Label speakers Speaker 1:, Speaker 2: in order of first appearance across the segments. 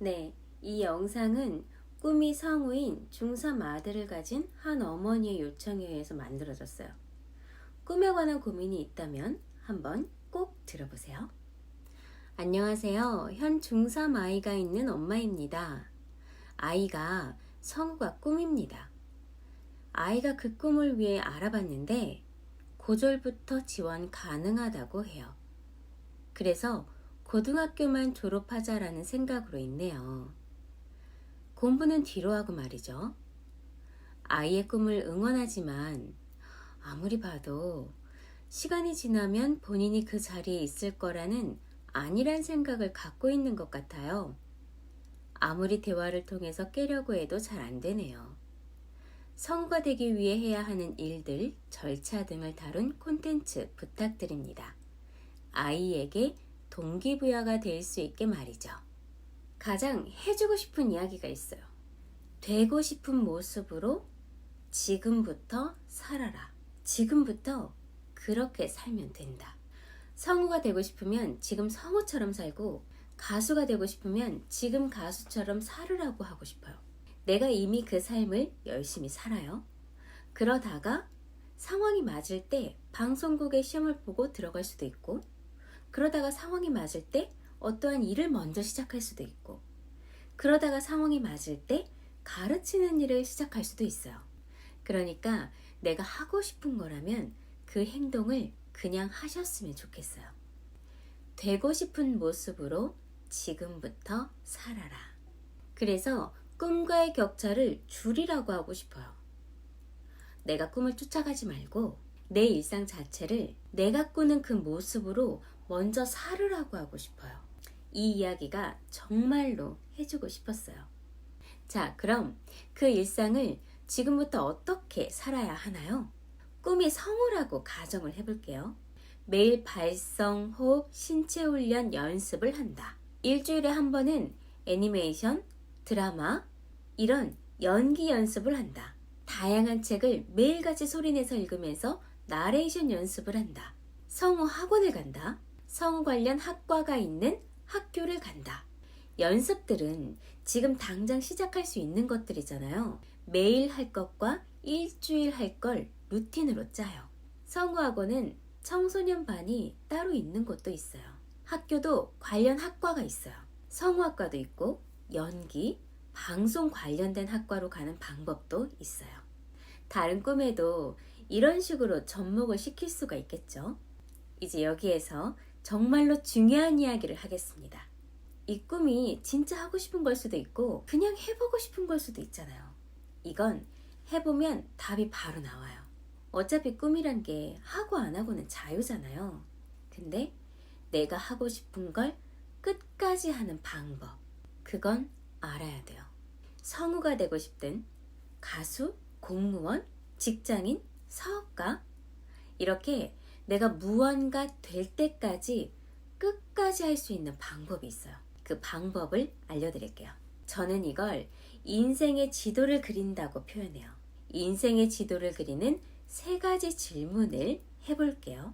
Speaker 1: 네, 이 영상은 꿈이 성우인 중3 아들을 가진 한 어머니의 요청에 의해서 만들어졌어요. 꿈에 관한 고민이 있다면 한번 꼭 들어보세요. 안녕하세요. 현 중3 아이가 있는 엄마입니다. 아이가 성우가 꿈입니다. 아이가 그 꿈을 위해 알아봤는데 고졸부터 지원 가능하다고 해요. 그래서 고등학교만 졸업하자라는 생각으로 있네요. 공부는 뒤로 하고 말이죠. 아이의 꿈을 응원하지만 아무리 봐도 시간이 지나면 본인이 그 자리에 있을 거라는 아니란 생각을 갖고 있는 것 같아요. 아무리 대화를 통해서 깨려고 해도 잘 안 되네요. 성우가 되기 위해 해야 하는 일들, 절차 등을 다룬 콘텐츠 부탁드립니다. 아이에게 동기부여가 될 수 있게 말이죠. 가장 해주고 싶은 이야기가 있어요. 되고 싶은 모습으로 지금부터 살아라. 지금부터 그렇게 살면 된다. 성우가 되고 싶으면 지금 성우처럼 살고, 가수가 되고 싶으면 지금 가수처럼 살으라고 하고 싶어요. 내가 이미 그 삶을 열심히 살아요. 그러다가 상황이 맞을 때 방송국에 시험을 보고 들어갈 수도 있고, 그러다가 상황이 맞을 때 어떠한 일을 먼저 시작할 수도 있고, 그러다가 상황이 맞을 때 가르치는 일을 시작할 수도 있어요. 그러니까 내가 하고 싶은 거라면 그 행동을 그냥 하셨으면 좋겠어요. 되고 싶은 모습으로 지금부터 살아라. 그래서 꿈과의 격차를 줄이라고 하고 싶어요. 내가 꿈을 쫓아가지 말고 내 일상 자체를 내가 꾸는 그 모습으로 먼저 살으라고 하고 싶어요. 이 이야기가 정말로 해주고 싶었어요. 자, 그럼 그 일상을 지금부터 어떻게 살아야 하나요? 꿈이 성우라고 가정을 해볼게요. 매일 발성, 호흡, 신체 훈련 연습을 한다. 일주일에 한 번은 애니메이션, 드라마, 이런 연기 연습을 한다. 다양한 책을 매일같이 소리내서 읽으면서 나레이션 연습을 한다. 성우 학원을 간다. 성우 관련 학과가 있는 학교를 간다. 연습들은 지금 당장 시작할 수 있는 것들이잖아요. 매일 할 것과 일주일 할 걸 루틴으로 짜요. 성우학원은 청소년 반이 따로 있는 곳도 있어요. 학교도 관련 학과가 있어요. 성우학과도 있고 연기, 방송 관련된 학과로 가는 방법도 있어요. 다른 꿈에도 이런 식으로 접목을 시킬 수가 있겠죠. 이제 여기에서 정말로 중요한 이야기를 하겠습니다. 이 꿈이 진짜 하고 싶은 걸 수도 있고 그냥 해보고 싶은 걸 수도 있잖아요. 이건 해보면 답이 바로 나와요. 어차피 꿈이란 게 하고 안 하고는 자유잖아요. 근데 내가 하고 싶은 걸 끝까지 하는 방법, 그건 알아야 돼요. 성우가 되고 싶든 가수, 공무원, 직장인, 사업가, 이렇게 내가 무언가 될 때까지 끝까지 할 수 있는 방법이 있어요. 그 방법을 알려드릴게요. 저는 이걸 인생의 지도를 그린다고 표현해요. 인생의 지도를 그리는 3가지 질문을 해볼게요.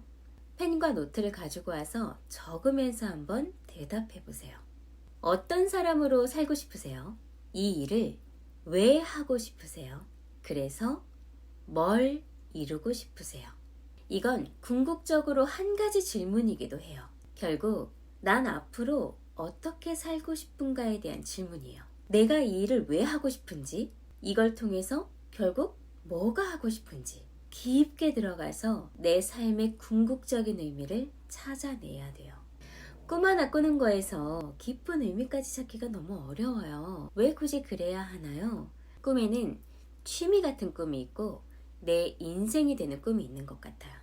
Speaker 1: 펜과 노트를 가지고 와서 적으면서 한번 대답해 보세요. 어떤 사람으로 살고 싶으세요? 이 일을 왜 하고 싶으세요? 그래서 뭘 이루고 싶으세요? 이건 궁극적으로 한 가지 질문이기도 해요. 결국 난 앞으로 어떻게 살고 싶은가에 대한 질문이에요. 내가 이 일을 왜 하고 싶은지, 이걸 통해서 결국 뭐가 하고 싶은지 깊게 들어가서 내 삶의 궁극적인 의미를 찾아내야 돼요. 꿈 하나 꾸는 거에서 깊은 의미까지 찾기가 너무 어려워요. 왜 굳이 그래야 하나요? 꿈에는 취미 같은 꿈이 있고 내 인생이 되는 꿈이 있는 것 같아요.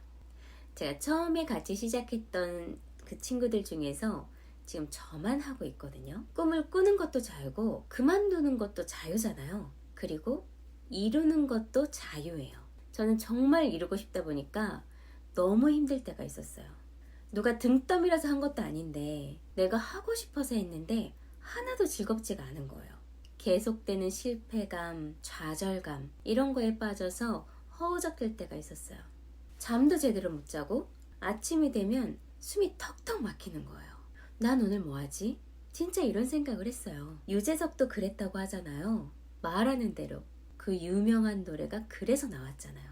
Speaker 1: 제가 처음에 같이 시작했던 그 친구들 중에서 지금 저만 하고 있거든요. 꿈을 꾸는 것도 자유고 그만두는 것도 자유잖아요. 그리고 이루는 것도 자유예요. 저는 정말 이루고 싶다 보니까 너무 힘들 때가 있었어요. 누가 등 떠밀어서 한 것도 아닌데 내가 하고 싶어서 했는데 하나도 즐겁지가 않은 거예요. 계속되는 실패감, 좌절감, 이런 거에 빠져서 허우적될 때가 있었어요. 잠도 제대로 못 자고 아침이 되면 숨이 턱턱 막히는 거예요. 난 오늘 뭐 하지? 진짜 이런 생각을 했어요. 유재석도 그랬다고 하잖아요. 말하는 대로 그 유명한 노래가 그래서 나왔잖아요.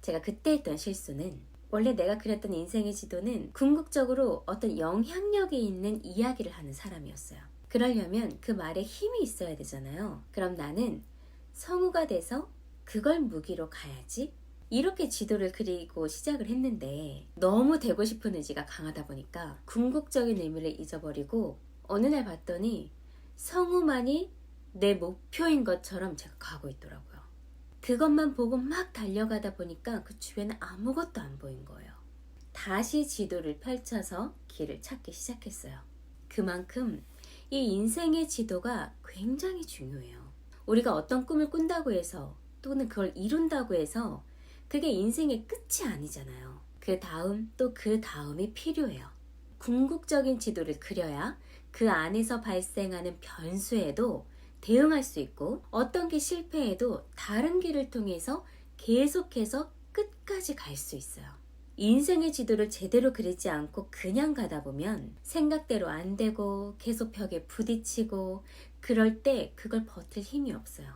Speaker 1: 제가 그때 했던 실수는 원래 내가 그렸던 인생의 지도는 궁극적으로 어떤 영향력이 있는 이야기를 하는 사람이었어요. 그러려면 그 말에 힘이 있어야 되잖아요. 그럼 나는 성우가 돼서 그걸 무기로 가야지. 이렇게 지도를 그리고 시작을 했는데 너무 되고 싶은 의지가 강하다 보니까 궁극적인 의미를 잊어버리고 어느 날 봤더니 성우만이 내 목표인 것처럼 제가 가고 있더라고요. 그것만 보고 막 달려가다 보니까 그 주변에 아무것도 안 보인 거예요. 다시 지도를 펼쳐서 길을 찾기 시작했어요. 그만큼 이 인생의 지도가 굉장히 중요해요. 우리가 어떤 꿈을 꾼다고 해서 또는 그걸 이룬다고 해서 그게 인생의 끝이 아니잖아요. 그 다음 또 그 다음이 필요해요. 궁극적인 지도를 그려야 그 안에서 발생하는 변수에도 대응할 수 있고 어떤 게 실패해도 다른 길을 통해서 계속해서 끝까지 갈 수 있어요. 인생의 지도를 제대로 그리지 않고 그냥 가다 보면 생각대로 안 되고 계속 벽에 부딪히고 그럴 때 그걸 버틸 힘이 없어요.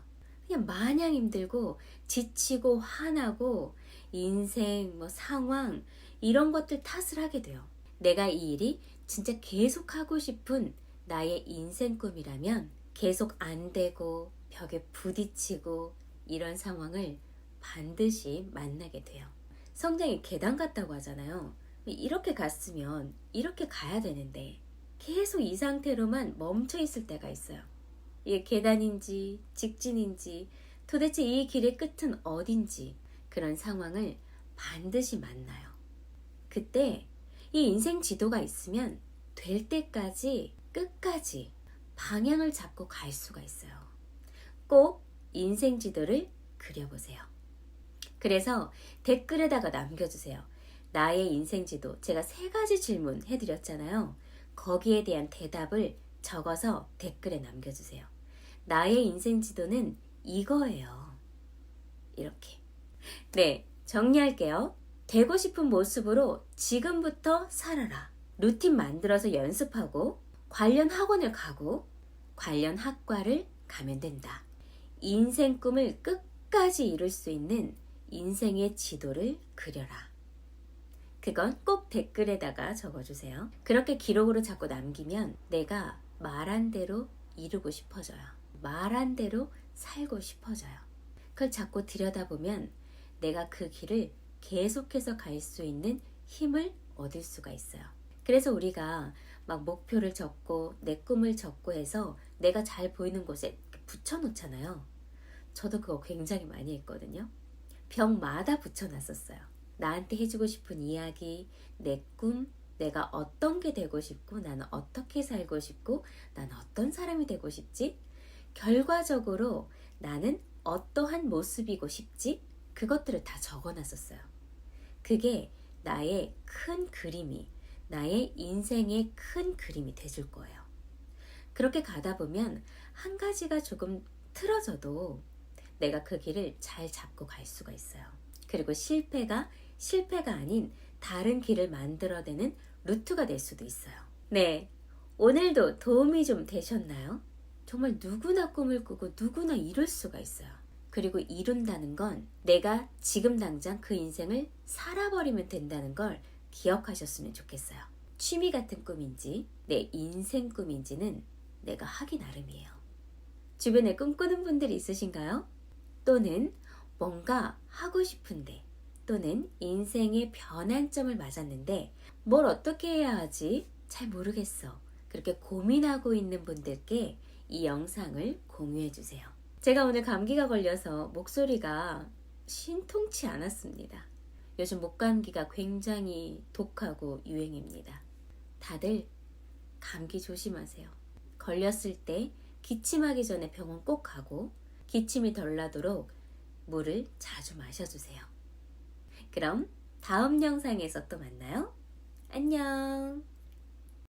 Speaker 1: 그냥 마냥 힘들고 지치고 화나고 인생, 상황 이런 것들 탓을 하게 돼요. 내가 이 일이 진짜 계속 하고 싶은 나의 인생 꿈이라면 계속 안 되고 벽에 부딪히고 이런 상황을 반드시 만나게 돼요. 성장이 계단 같다고 하잖아요. 이렇게 갔으면 이렇게 가야 되는데 계속 이 상태로만 멈춰 있을 때가 있어요. 이게 계단인지 직진인지 도대체 이 길의 끝은 어딘지 그런 상황을 반드시 만나요. 그때 이 인생 지도가 있으면 될 때까지 끝까지 방향을 잡고 갈 수가 있어요. 꼭 인생 지도를 그려보세요. 그래서 댓글에다가 남겨주세요. 나의 인생 지도, 제가 3가지 질문 해드렸잖아요. 거기에 대한 대답을 적어서 댓글에 남겨주세요. 나의 인생 지도는 이거예요. 이렇게. 네, 정리할게요. 되고 싶은 모습으로 지금부터 살아라. 루틴 만들어서 연습하고 관련 학원을 가고 관련 학과를 가면 된다. 인생 꿈을 끝까지 이룰 수 있는 인생의 지도를 그려라. 그건 꼭 댓글에다가 적어주세요. 그렇게 기록으로 자꾸 남기면 내가 말한 대로 이루고 싶어져요. 말한 대로 살고 싶어져요. 그걸 자꾸 들여다보면 내가 그 길을 계속해서 갈 수 있는 힘을 얻을 수가 있어요. 그래서 우리가 막 목표를 적고 내 꿈을 적고 해서 내가 잘 보이는 곳에 붙여놓잖아요. 저도 그거 굉장히 많이 했거든요. 벽마다 붙여놨었어요. 나한테 해주고 싶은 이야기, 내 꿈, 내가 어떤 게 되고 싶고 나는 어떻게 살고 싶고 나는 어떤 사람이 되고 싶지? 결과적으로 나는 어떠한 모습이고 싶지? 그것들을 다 적어놨었어요. 그게 나의 큰 그림이, 나의 인생의 큰 그림이 돼줄 거예요. 그렇게 가다 보면 한 가지가 조금 틀어져도 내가 그 길을 잘 잡고 갈 수가 있어요. 그리고 실패가 아닌 다른 길을 만들어내는 루트가 될 수도 있어요. 네, 오늘도 도움이 좀 되셨나요? 정말 누구나 꿈을 꾸고 누구나 이룰 수가 있어요. 그리고 이룬다는 건 내가 지금 당장 그 인생을 살아버리면 된다는 걸 기억하셨으면 좋겠어요. 취미 같은 꿈인지 내 인생 꿈인지는 내가 하기 나름이에요. 주변에 꿈꾸는 분들이 있으신가요? 또는 뭔가 하고 싶은데 또는 인생의 변환점을 맞았는데 뭘 어떻게 해야 하지? 잘 모르겠어. 그렇게 고민하고 있는 분들께 이 영상을 공유해 주세요. 제가 오늘 감기가 걸려서 목소리가 신통치 않았습니다. 요즘 목감기가 굉장히 독하고 유행입니다. 다들 감기 조심하세요. 걸렸을 때 기침하기 전에 병원 꼭 가고 기침이 덜 나도록 물을 자주 마셔주세요. 그럼 다음 영상에서 또 만나요. 안녕.